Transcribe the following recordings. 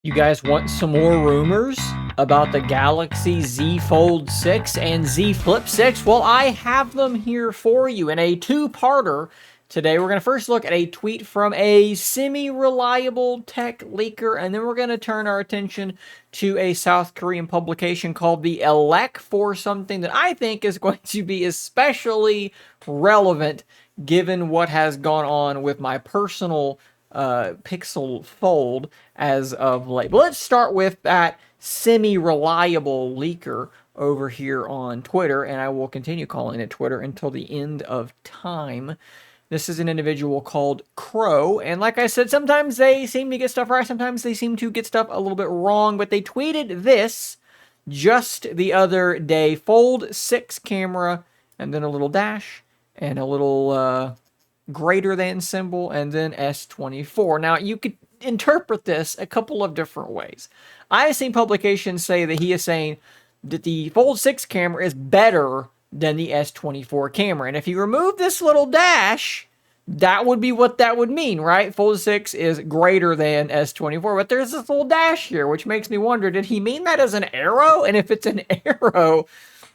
You guys want some more rumors about the Galaxy Z Fold 6 and Z Flip 6? Well, I have them here for you in a two-parter. Today, we're going to first look at a tweet from a semi-reliable tech leaker, and then we're going to turn our attention to a South Korean publication called the Elec for something that I think is going to be especially relevant given what has gone on with my personal Pixel Fold as of late. But let's start with that semi-reliable leaker over here on Twitter, and I will continue calling it Twitter until the end of time. This is an individual called Crow, and like I said, sometimes they seem to get stuff right, sometimes they seem to get stuff a little bit wrong, but they tweeted this just the other day. Fold 6 camera, and then a little dash, and a little greater than symbol, and then S24. Now, you could interpret this a couple of different ways. I have seen publications say that he is saying that the Fold 6 camera is better than the S24 camera. And if you remove this little dash, that would be what that would mean, right? Fold 6 is greater than S24, but there's this little dash here, which makes me wonder, did he mean that as an arrow? And if it's an arrow,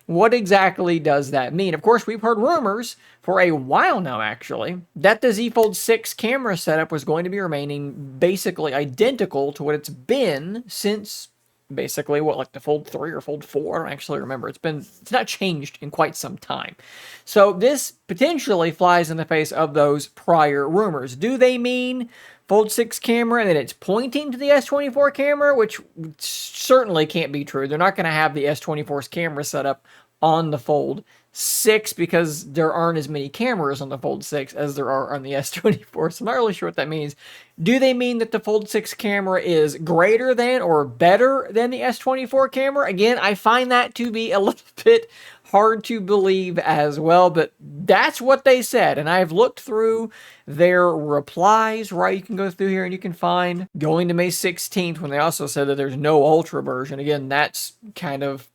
what exactly does that mean? Of course, we've heard rumors for a while now, actually, that the Z Fold 6 camera setup was going to be remaining basically identical to what it's been since basically, like the Fold 3 or Fold 4? I don't actually remember. It's not changed in quite some time. So this potentially flies in the face of those prior rumors. Do they mean Fold 6 camera and that it's pointing to the S24 camera, which certainly can't be true. They're not going to have the S24's camera set up on the Fold 6 because there aren't as many cameras on the Fold 6 as there are on the S24, so I'm not really sure what that means. Do they mean that the Fold 6 camera is greater than or better than the S24 camera? Again, I find that to be a little bit hard to believe as well, but that's what they said, and I've looked through their replies, right? You can go through here and you can find going to May 16th when they also said that there's no Ultra version. Again, that's kind of,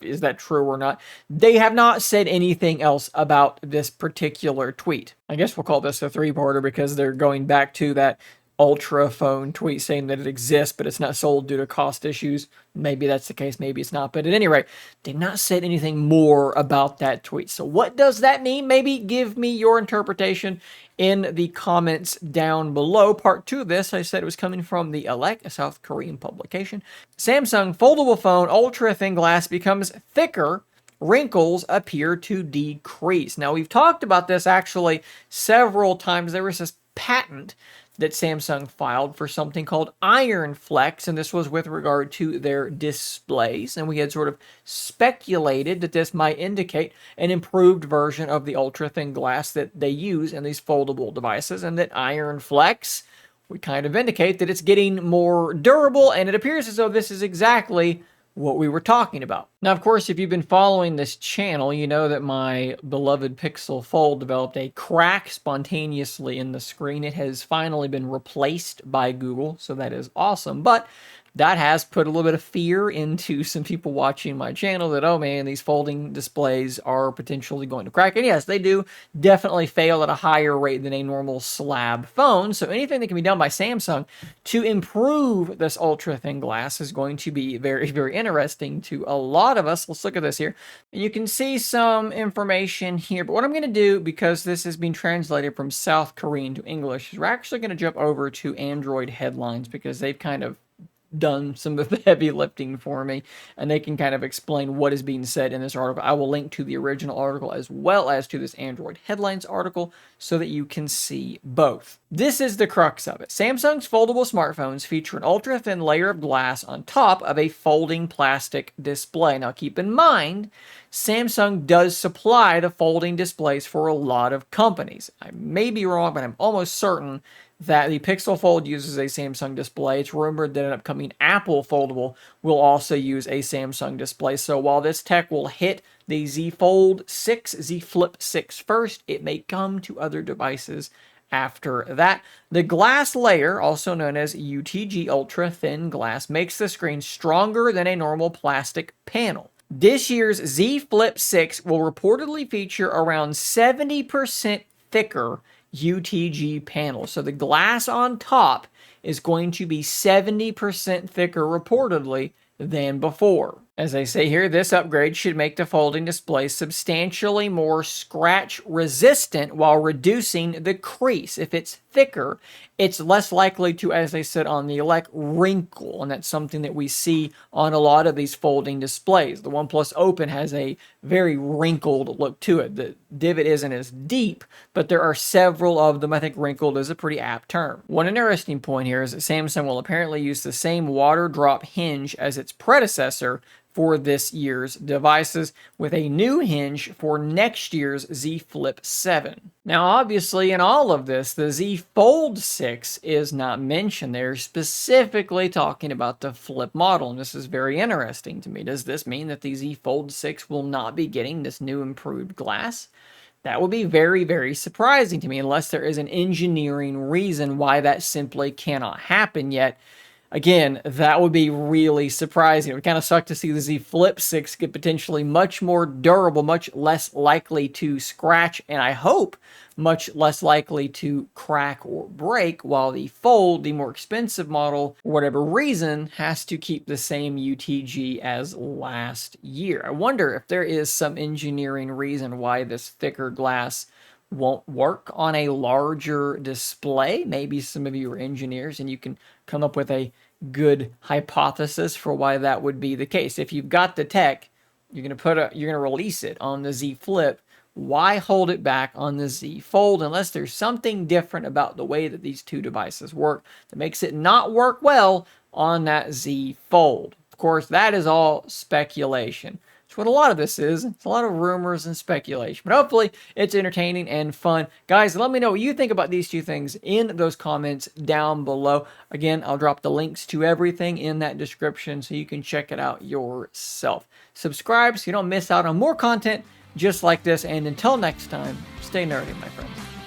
is that true or not? They have not said anything else about this particular tweet. I guess we'll call this a three-parter because they're going back to that Ultra phone tweet saying that it exists, but it's not sold due to cost issues. Maybe that's the case, maybe it's not. But at any rate, they've not said anything more about that tweet. So what does that mean? Maybe give me your interpretation in the comments down below. Part 2 of this, I said it was coming from the Elec, a South Korean publication. Samsung foldable phone ultra thin glass becomes thicker. Wrinkles appear to decrease. Now, we've talked about this actually several times. There was this patent that Samsung filed for something called Iron Flex, and this was with regard to their displays, and we had sort of speculated that this might indicate an improved version of the ultra-thin glass that they use in these foldable devices, and that Iron Flex would kind of indicate that it's getting more durable, and it appears as though this is exactly what we were talking about. Now, of course, if you've been following this channel, you know that my beloved Pixel Fold developed a crack spontaneously in the screen. It has finally been replaced by Google, so that is awesome. But that has put a little bit of fear into some people watching my channel that, oh man, these folding displays are potentially going to crack. And yes, they do definitely fail at a higher rate than a normal slab phone. So anything that can be done by Samsung to improve this ultra-thin glass is going to be very, very interesting to a lot of us. Let's look at this here. And you can see some information here. But what I'm going to do, because this is being translated from South Korean to English, is we're actually going to jump over to Android headlines because they've kind of done some of the heavy lifting for me, and they can kind of explain what is being said in this article. I will link to the original article as well as to this Android headlines article so that you can see both. This is the crux of it. Samsung's foldable smartphones feature an ultra-thin layer of glass on top of a folding plastic display. Now keep in mind, Samsung does supply the folding displays for a lot of companies. I may be wrong, but I'm almost certain that the Pixel Fold uses a Samsung display. It's rumored that an upcoming Apple foldable will also use a Samsung display. So while this tech will hit the Z Fold 6, Z Flip 6 first, it may come to other devices after that. The glass layer, also known as UTG Ultra Thin Glass, makes the screen stronger than a normal plastic panel. This year's Z Flip 6 will reportedly feature around 70% thicker UTG panel. So the glass on top is going to be 70% thicker reportedly than before. As they say here, this upgrade should make the folding display substantially more scratch resistant while reducing the crease. If it's thicker, it's less likely to, as they said on the Elect, wrinkle, and that's something that we see on a lot of these folding displays. The OnePlus Open has a very wrinkled look to it. The divot isn't as deep, but there are several of them. I think wrinkled is a pretty apt term. One interesting point here is that Samsung will apparently use the same water drop hinge as its predecessor for this year's devices, with a new hinge for next year's Z Flip 7. Now, obviously, in all of this, the Z Fold 6 is not mentioned. They're specifically talking about the Flip model, and this is very interesting to me. Does this mean that the Z Fold 6 will not be getting this new improved glass? That would be very, very surprising to me, unless there is an engineering reason why that simply cannot happen yet. Again, that would be really surprising. It would kind of suck to see the Z Flip 6 get potentially much more durable, much less likely to scratch, and I hope much less likely to crack or break, while the Fold, the more expensive model, for whatever reason, has to keep the same UTG as last year. I wonder if there is some engineering reason why this thicker glass won't work on a larger display. Maybe some of you are engineers and you can come up with a good hypothesis for why that would be the case. If you've got the tech, you're going to release it on the Z Flip. Why hold it back on the Z Fold unless there's something different about the way that these two devices work that makes it not work well on that Z Fold? Of course, that is all speculation. It's what a lot of this is. It's a lot of rumors and speculation. But hopefully, it's entertaining and fun. Guys, let me know what you think about these two things in those comments down below. Again, I'll drop the links to everything in that description so you can check it out yourself. Subscribe so you don't miss out on more content just like this. And until next time, stay nerdy, my friends.